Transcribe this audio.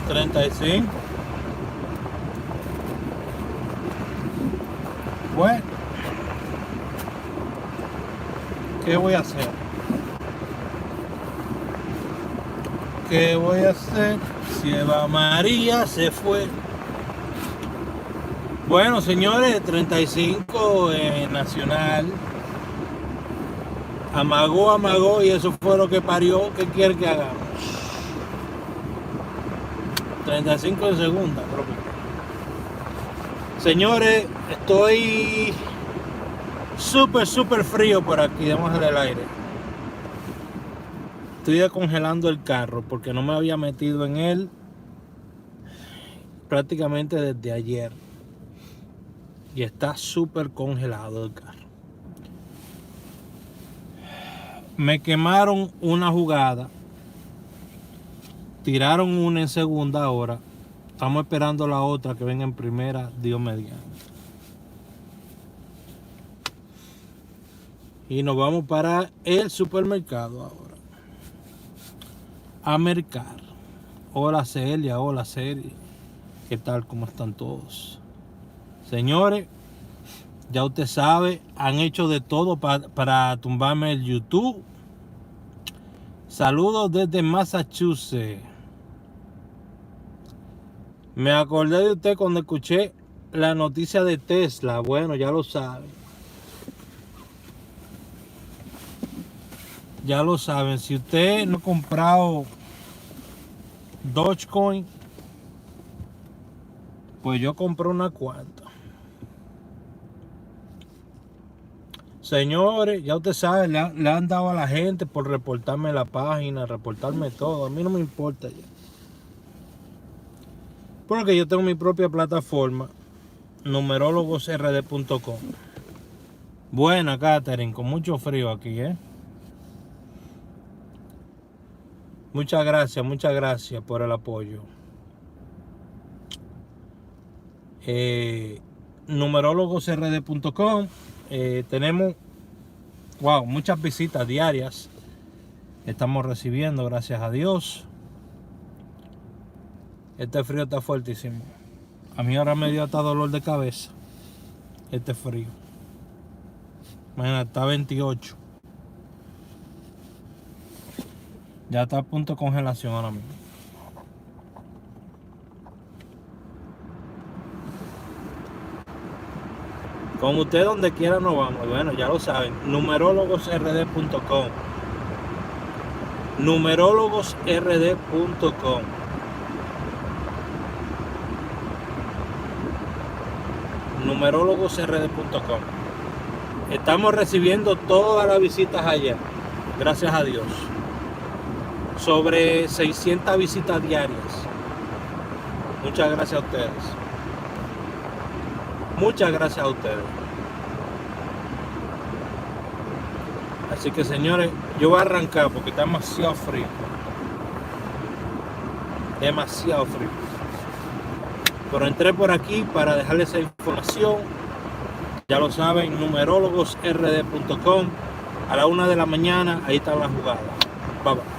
35. Bueno, ¿qué voy a hacer? ¿Qué voy a hacer? Si Eva María se fue. Bueno, señores, 35 Nacional. Amagó y eso fue lo que parió. ¿Qué quiere que hagamos? 35 de segunda, creo que. Señores, estoy súper frío por aquí, démosle el aire. Estoy descongelando el carro porque no me había metido en él prácticamente desde ayer. Y está súper congelado el carro. Me quemaron una jugada. Tiraron una en segunda ahora. Estamos esperando la otra que venga en primera, Dios mediante. Y nos vamos para el supermercado ahora. A mercar. Hola Celia, hola Celia. ¿Qué tal? ¿Cómo están todos? Señores, ya usted sabe, han hecho de todo para tumbarme el YouTube. Saludos desde Massachusetts. Me acordé de usted cuando escuché la noticia de Tesla. Bueno, ya lo saben. Ya lo saben. Si usted no ha comprado Dogecoin, pues yo compré una cuanta. Señores, ya usted sabe, le han dado a la gente por reportarme la página, reportarme todo. A mí no me importa ya. Porque yo tengo mi propia plataforma, numerologosrd.com. Buena, Catherine, con mucho frío aquí, Muchas gracias por el apoyo. Numerologosrd.com. Tenemos muchas visitas diarias. Estamos recibiendo, gracias a Dios. Este frío está fuertísimo. A mí ahora me dio hasta dolor de cabeza. Este frío. Imagínate, está 28. Ya está a punto de congelación ahora mismo. Con usted donde quiera nos vamos. Bueno, ya lo saben. Numerologosrd.com. Numerologosrd.com. Numerologosrd.com. Estamos recibiendo todas las visitas allá. Gracias a Dios. Sobre 600 visitas diarias. Muchas gracias a ustedes. Muchas gracias a ustedes. Así que señores, yo voy a arrancar porque está demasiado frío. Demasiado frío. Pero entré por aquí para dejarles esa información. Ya lo saben, numerologosrd.com. A la 1 de la mañana, ahí están las jugadas. Bye bye.